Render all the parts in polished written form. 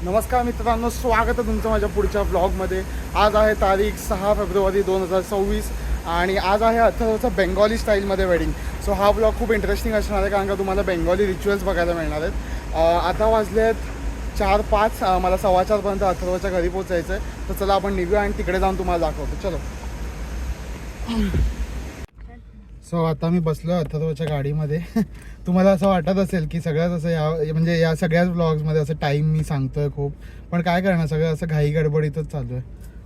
नमस्कार मित्रांनो, स्वागत आहे तुमचं माझ्या पुढच्या ब्लॉगमध्ये. आज आहे तारीख 6 फेब्रुवारी 2024 आणि आज आहे अथर्वचं बेंगॉली स्टाईलमध्ये वेडिंग. सो हा ब्लॉग खूप इंटरेस्टिंग असणार आहे कारण का तुम्हाला बेंगॉली रिच्युअल्स बघायला मिळणार आहेत. आता वाजले आहेत 4-5, मला 4:15 अथर्वच्या घरी पोचायचं आहे. तर चला आपण निघूया आणि तिकडे जाऊन तुम्हाला दाखवतो. चलो. सो आता मी बसलो अथर्वच्या गाडीमध्ये. तुम्हाला असं वाटत असेल की सगळ्याच असं या सगळ्याच ब्लॉग्समध्ये असं टाईम मी सांगतोय खूप, पण काय करणार, सगळं असं घाई गडबडीतच चालू आहे.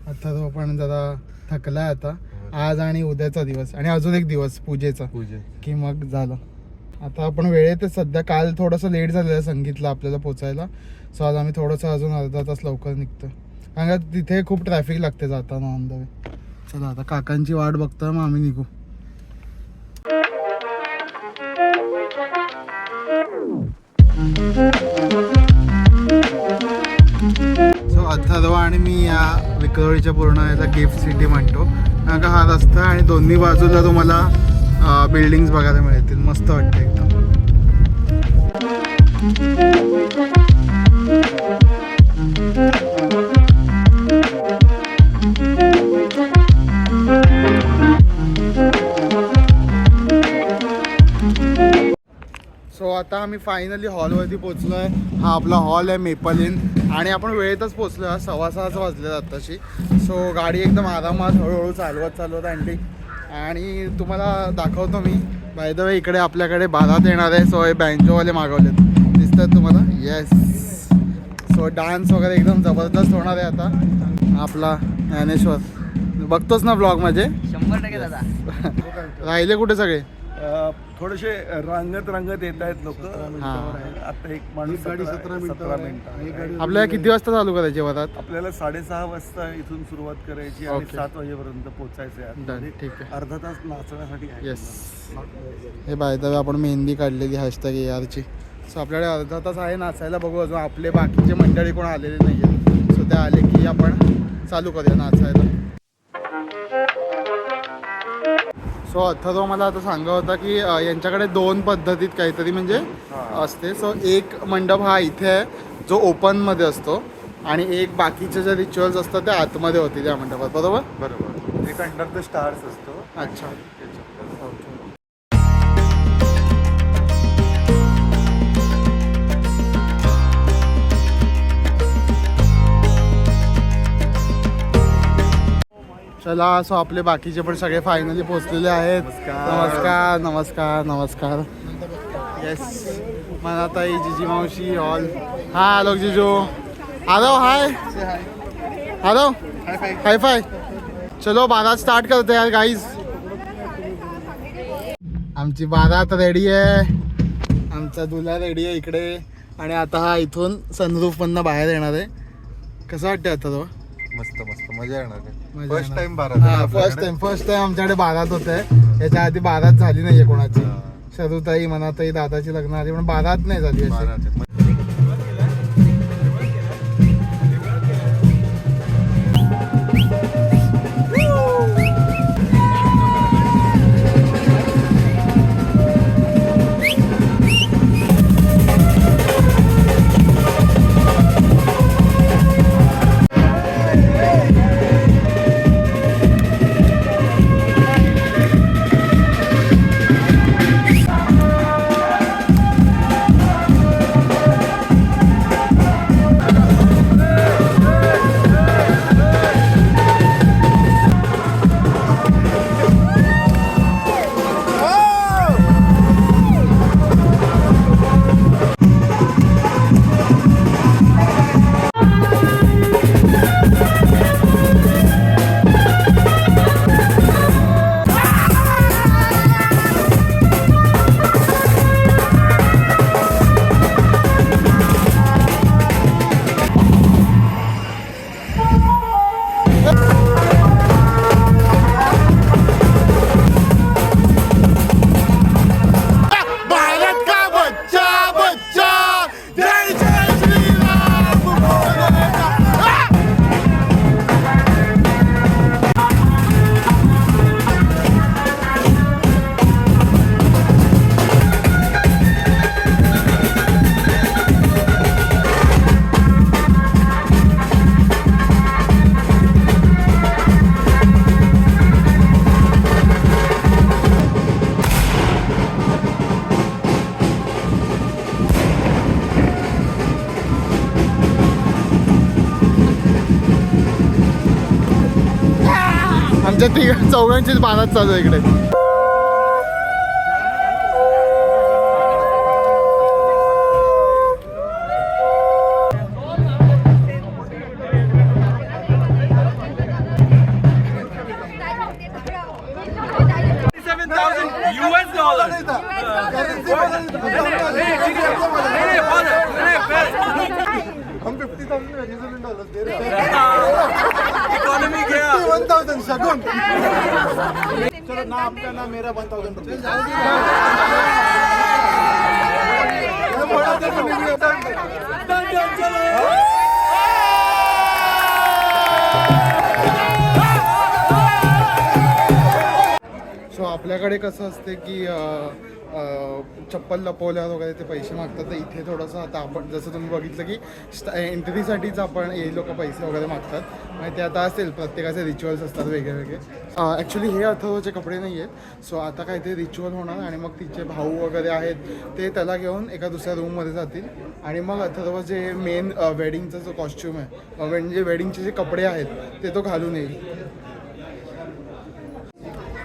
अथर्व पण जरा थकला आहे आता. आज आणि उद्याचा दिवस आणि अजून एक दिवस पूजेचा की मग झालं. आता आपण वेळेतच सध्या, काल थोडंसं लेट झालेलं संगीतला आपल्याला पोचायला. सो आज आम्ही थोडंसं अजून अर्धा तास लवकर निघतो कारण का तिथे खूप ट्रॅफिक लागते जाताना ऑन द वे. चला आता काकांची वाट बघतोय, मग आम्ही निघू. सो अथर्व आणि मी या विक्रोळीच्या पूर्ण याला गिफ्ट सिटी म्हणतो कारण का हा रस्ता आणि दोन्ही बाजूला तुम्हाला बिल्डिंग्स बघायला मिळतील. मस्त वाटतं एकदम. सो आता आम्ही फायनली हॉलवरती पोचलो आहे. हा आपला हॉल आहे मेपल इन आणि आपण वेळेतच पोचलो आहे. 6:15 वाजले आत्ताशी. सो गाडी एकदम आरामात हळूहळू चालवत आणली आणि तुम्हाला दाखवतो मी. बाय द वे इकडे आपल्याकडे बारात येणार आहे. सो हे बँजोवाले मागवलेत, दिसतात तुम्हाला. येस. सो डान्स वगैरे एकदम जबरदस्त होणार आहे आता. आपला ज्ञानेश्वर बघतोच ना ब्लॉग मध्ये. 100% दादा. राहिले कुठे सगळे? थोडेसे रंगत येत आहेत लोक. आता एक माणूस 17 मिनिटं. आपल्याला किती वाजता चालू करायचे वरात? आपल्याला 6:30 वाजता इथून सुरुवात करायची आणि 7 वाजेपर्यंत पोहोचायचं आहे. ठीक आहे. अर्धा तास नाचण्यासाठी आहे. येस. हे बाय द वे आपण मेहंदी काढलेली हॅशटॅग ARची. सो आपल्याकडे अर्धा तास आहे नाचायला. बघू अजून आपले बाकीचे मंडळी कोण आलेले नाही आहेत. सो ते आले की आपण चालू करूया नाचायला. सो अथर्व मला आता सांगा होता की यांच्याकडे 2 पद्धतीत काहीतरी म्हणजे असते. सो एक मंडप हा इथे आहे जो ओपनमध्ये असतो आणि एक बाकीचे जे रिच्युअल्स असतात ते आतमध्ये होते त्या मंडपात. बरोबर. एक अंडर द स्टार्स असतो. अच्छा. चला. सो आपले बाकीचे पण सगळे फायनली पोहोचलेले आहेत. नमस्कार नमस्कार नमस्कार. येस. मनाताई, जिजी मावशी, ऑल. हा आलोक जिजू. हॅलो. हाय. हॅलो. हाय फाय. चलो बारात स्टार्ट करते यार गाईज. आमची बारात रेडी आहे. आमचा दुल्हा रेडी आहे इकडे आणि आता हा इथून सनरूफ मधनं बाहेर येणार आहे. कसं वाटतं आता तो? मस्त मजा येणार. फर्स्ट टाइम आमच्याकडे बारात होत आहे. याच्या आधी बारात झाली नाहीये कोणाची. शरूताई, मनाताई, दादाची लग्न आली पण बारात नाही झाली अशी. आमच्या चौघांचीच बाणात चालू आहे इकडे. हम $50,000 वेनेजुएलन दे रहे हैं. इकोनॉमी गया 1,000 शगुन. चलो ना आपका ना मेरा 1,000 रुपये. सो आपल्याकडे कसं असते की चप्पल लपवल्यावर वगैरे ते पैसे मागतात. तर इथे थोडंसं आता आपण जसं तुम्ही बघितलं की एंट्रीसाठीच आपण हे लोक पैसे वगैरे मागतात. म्हणजे ते आता असेल प्रत्येकाचे रिच्युअल्स असतात वेगळे वेगळे. ॲक्च्युली हे अथर्वचे कपडे नाही आहेत. सो आता काय ते रिच्युअल होणार आणि मग तिचे भाऊ वगैरे आहेत ते त्याला घेऊन एका दुसऱ्या रूममध्ये जातील आणि मग अथर्व जे मेन वेडिंगचा जो कॉस्ट्यूम आहे म्हणजे वेडिंगचे जे कपडे आहेत ते तो घालून येईल.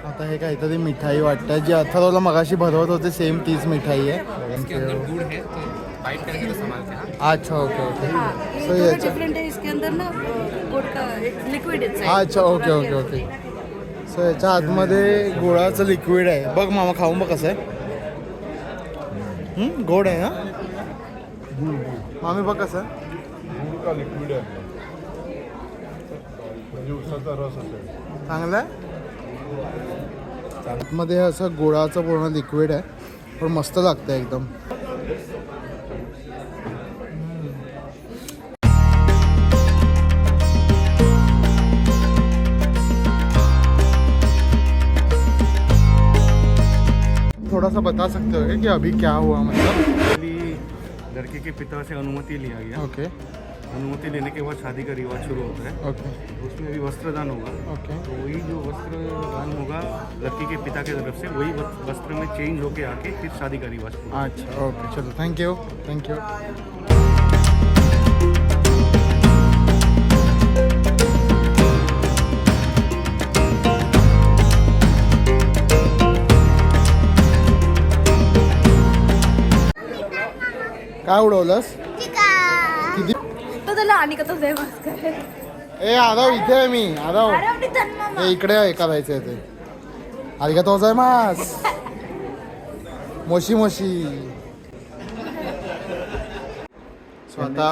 आता हे काहीतरी मिठाई वाटतं जी अथर्वला मगाशी भरवत होते सेम तीच मिठाई आहे. अच्छा ओके ओके. सो याच्या डिफरेंट है इसके अंदर ना गुड़ का एक लिक्विड है. अच्छा ओके ओके ओके. सो याच्या आतमध्ये गुळाचं लिक्विड आहे. बघ मामा खाऊन बघ कसं आहे. गोड आहे ना मामी बघ कसं गुड़ का लिक्विड है म्हणजे उसाचा रस असेल. चांगलं आहे. आतमध्ये असं गुळाचं पूर्ण लिक्विड आहे पण मस्त लागतं एकदम. थोड़ा सा बता सकते हो क्या कि अभी क्या हुआ मतलब. लड़के के पिता से अनुमति लिया गया. ओके अनुमति लेने के बाद शादी का रिवाज शुरू होता है. ओके उसमें भी वस्त्रदान होगा. ओके तो वही जो वस्त्रदान होगा लड़की के पिता की तरफ से वही वस्त्र में चेंज होके आके फिर शादी का रिवाज पूरा. अच्छा ओके चलो थँक्यू थँक्यू. काय उडवलंस किती. तो त्याला आणि का तो जय भास्कर. ए आरव इथे आहे मी. आरव हे इकडे आहे करायचं आहे ते. आधी का तो मास मोशी मोशी. सो आता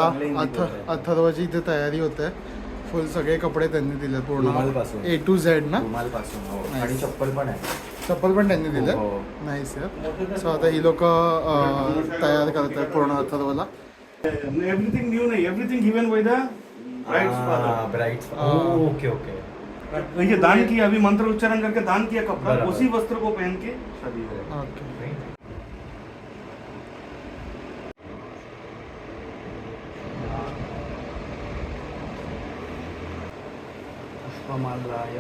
अथर्वची इथे तयारी होते. फुल सगळे कपडे त्यांनी दिले पूर्ण A to Z ना. आणि चप्पल पण आहे. चप्पल पण त्यांनी दिले. हो. नाही सर. सो आता ही लोक तयार करत आहेत पूर्ण अथर्वला. एवरीथिंग न्यू नहीं, everything given by the brides father. Brides. Okay okay. ये दान किया, अभी मंत्र उच्चारण करके दान किया कपड़ा, बराबर. उसी वस्त्र को पहन के शादी है. ओके पुष्पमालाय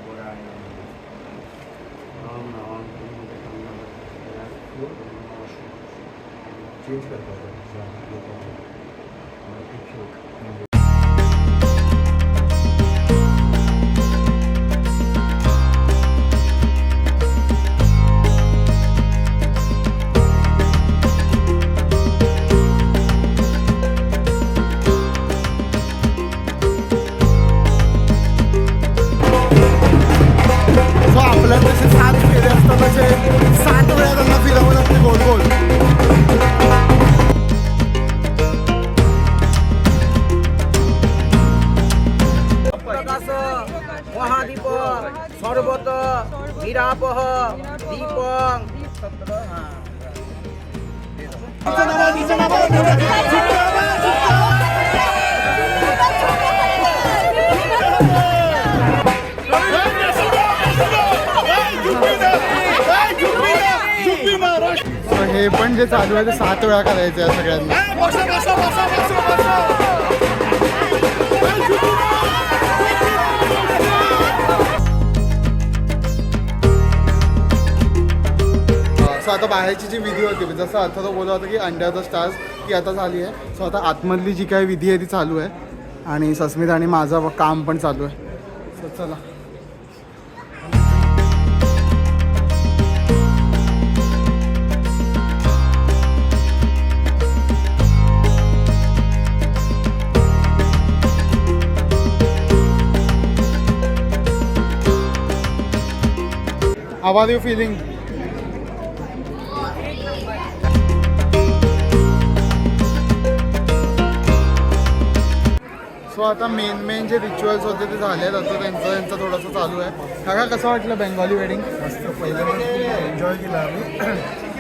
गुराय ओम नमः चेंज करतात. सो आपल्या जसे 7 फेरे असतात तसे 7 वेळा त्यांना फिरवावं लागते गोल गोल. महादीप सर्वत निराप दीपं सो हे पण जे चालू आहे ते 7 वेळा करायचं आहे सगळ्यांना. सो आता बाहेरची जी विधी होती जसं अथर्व बोलला होता की अंडर द स्टार्स ती आता झाली आहे. सो आता आतमधली जी काही विधी आहे ती चालू आहे आणि सस्मित आणि माझं काम पण चालू आहे. सो चला हाउ आर यू फीलिंग? सो आता मेन जे रिच्युअल्स होते ते झाले आता त्यांचं थोडंसं चालू आहे. काका कसं वाटलं बेंगॉली वेडिंग? मस्त पहिल्यांदा खूप एन्जॉय केला आम्ही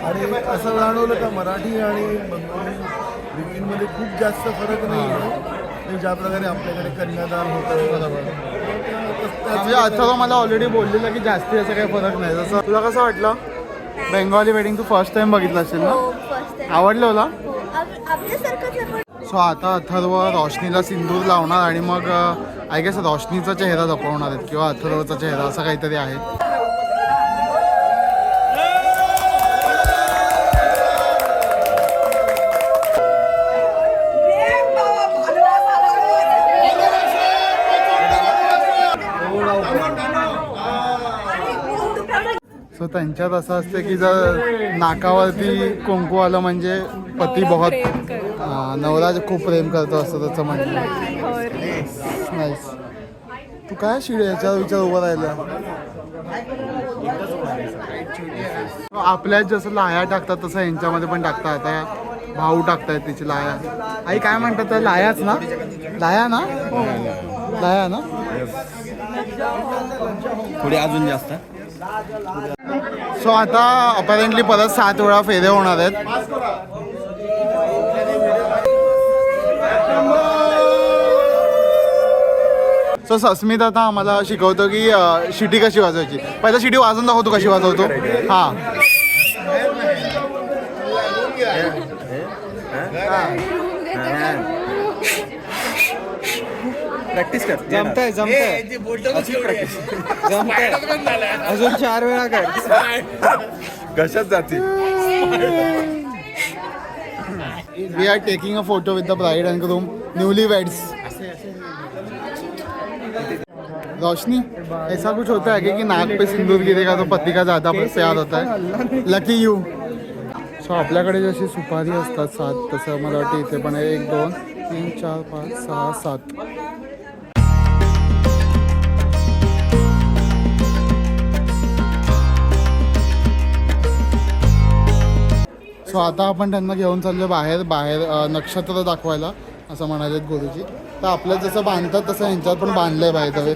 आणि असं जाणवलं का मराठी आणि बंगाली रीतींमध्ये खूप जास्त फरक नाही आहे. ज्या प्रकारे आपल्याकडे कन्यादान होतं बरोबर म्हणजे आता मला ऑलरेडी बोललेलं की जास्ती असं काही फरक नाही. जसं तुला कसं वाटलं बेंगॉली वेडिंग? तू फर्स्ट टाइम बघितलं असेल ना? आवडलं तुला? सो आता अथर्व रोशनीला सिंदूर लावणार आणि मग आय गेस रोशनीचा चेहरा लपवणार आहेत किंवा अथर्वचा चेहरा असं काहीतरी आहे. सो त्यांच्यात असं असते की जर नाकावरती कुंकू आलं म्हणजे पती बहुत नवरा खूप प्रेम करतो असं त्याचं म्हणणं. नाईस. तू काय शिळे याच्यावर विचार उभं राहिलं? आपल्यात जसं लाया टाकतात तसं यांच्यामध्ये पण टाकतात. आता भाऊ टाकतायत तिची लाया. आई काय म्हणतात त्या लायाच ना? लाया ना? लाया ना? थोडी अजून जास्त. सो आता अपेरेंटली परत 7 वेळा फेरे होणार आहेत. सो सस्मित आता आम्हाला शिकवतो की शिटी कशी वाजवायची. पहिला शिटी वाजवून दाखवतो कशी वाजवतो. हां प्रॅक्टिस कर. जमतंय अजून 4 वेळा कर. कशात जाते? We are taking a photo with the bride and groom newly weds. रोशनी ऐसा कुछ होता है कि नाक पे सिंदूर गिरेगा तो पति का ज़्यादा प्यार होता है. Lucky you. सो आपल्याकडे जशी सुपारी असतात 7 तसं मला वाटतं इथे पण आहे. 1 2 3 4 5 6 7. सो आता आपण त्यांना घेऊन चाललो बाहेर नक्षत्र दाखवायला असं म्हणाले गुरुजी. तर आपलं जसं बांधतात तसं यांच्यात पण बांधलंय बाहेर हवे.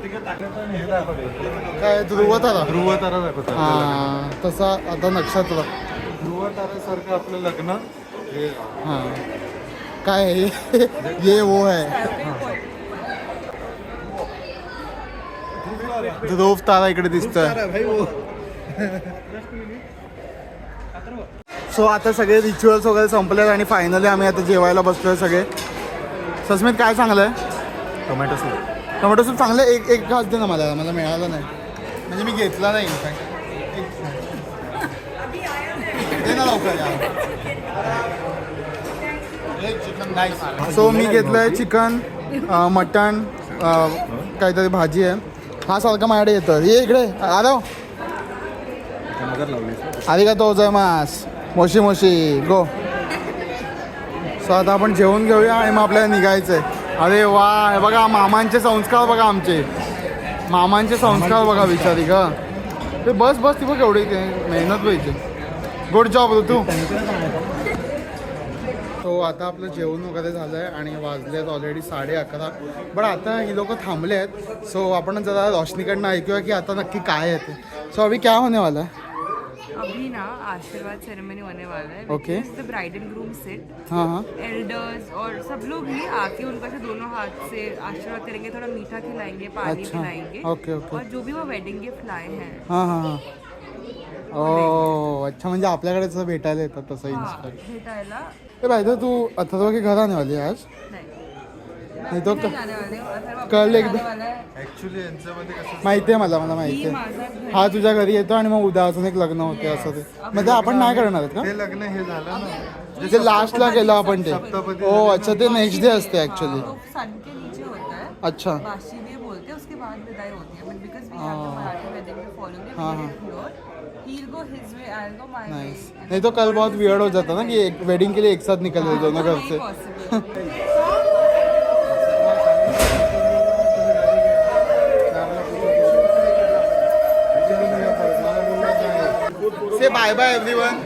काय ध्रुवतारा दाखवतात. हां तसं आता नक्षत्र ध्रुवताऱ्यासारखं आपलं लग्न. हां काय आहे? ये वो है ध्रुव तारा इकडे दिसतोय. सो आता सगळे रिच्युअल्स वगैरे संपलेत आणि फायनली आम्ही आता जेवायला बसलोय सगळे. सस्मित काय चांगलं आहे? टोमॅटो सूप चांगलं. एक घास दे ना मला मिळालं नाही म्हणजे मी घेतला नाही. दे ना लवकर. सो मी घेतलंय चिकन मटण काहीतरी भाजी आहे. हा सारखं माझ्याकडे येतं. ये इकडे आलो. आधी का तो जय मास मोशी गो. सो आता आपण जेवून घेऊया आणि मग आपल्याला निघायचं आहे. अरे वा हे बघा मामांचे संस्कार बघा. आमचे मामांचे संस्कार बघा विचारी का. ते बस ती बघ एवढी मेहनत पाहिजे. गुड जॉब ऋतू. तो आता आपलं जेवण वगैरे झालं आहे आणि वाजले आहेत ऑलरेडी 11:30. बट आता ही लोक थांबले आहेत. सो आपण जरा रोशनीकडनं ऐकूया की आता नक्की काय आहे ते. सो अभी क्या होने वाला है? अभी ना आशीर्वाद सेरेमनी होने वाला है. Okay. The bride and groom sit. हाँ एल्डर्स और सब लोग ही आके उनका से दोनों हाथ से आशीर्वाद करेंगे. थोड़ा मीठा खिलाएंगे, पानी अच्छा. पिलाएंगे. ओके. और जो भी वो वेडिंग गिफ्ट लाए हैं हां ओ अच्छा म्हणजे आपल्याकडे जसं भेटायला येतात तसं इन्स्टंट. भेटायला ए भाई तो तू अथर्व के घर आने वाली है आज? नाही तो जाने वाले हो. अथर्व कल जाने एकदा वाला है. ऍक्च्युली यांच्यामध्ये कसं माहिती आहे मला माहिती आहे. हा तुझ्या घरी येतो आणि मग उद्या अजून एक लग्न होते असं ते. म्हणजे आपण नाही करणार आहेत ते लग्न हे झालं ना का? जे लास्टला केलं आपण ते. ओ अच्छा ते नेक्स्ट डे असते ऍक्च्युअली. तो सन के नीचे होता है. अच्छा बाशी भी बोलते हैं. उसके बाद विदाई होती है. But because we have the Marathi wedding we follow हाँ, here. He'll go his way, I'll go my way. Nice. नहीं तो कल बहुत वियर्ड हो जाता ना कि एक वेडिंग के लिए एक साथ निकल रहे दोनों घर नहीं से. possible. Bye bye everyone.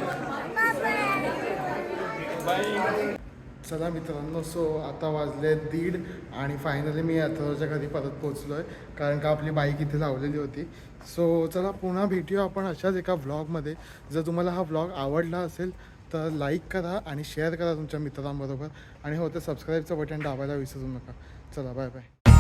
चला मित्रांनो, सो आता वाजले 1:30 आणि फायनली मी अथर्वच्या घरी परत पोचलो आहे, कारण का आपली बाईक इथे लावलेली होती. सो चला पुन्हा भेटूया आपण अशाच एका व्लॉगमध्ये. जर तुम्हाला हा व्लॉग आवडला असेल तर लाईक करा आणि शेअर करा तुमच्या मित्रांबरोबर, आणि हो तर सबस्क्राईबचं बटन दाबायला विसरू नका. चला बाय बाय.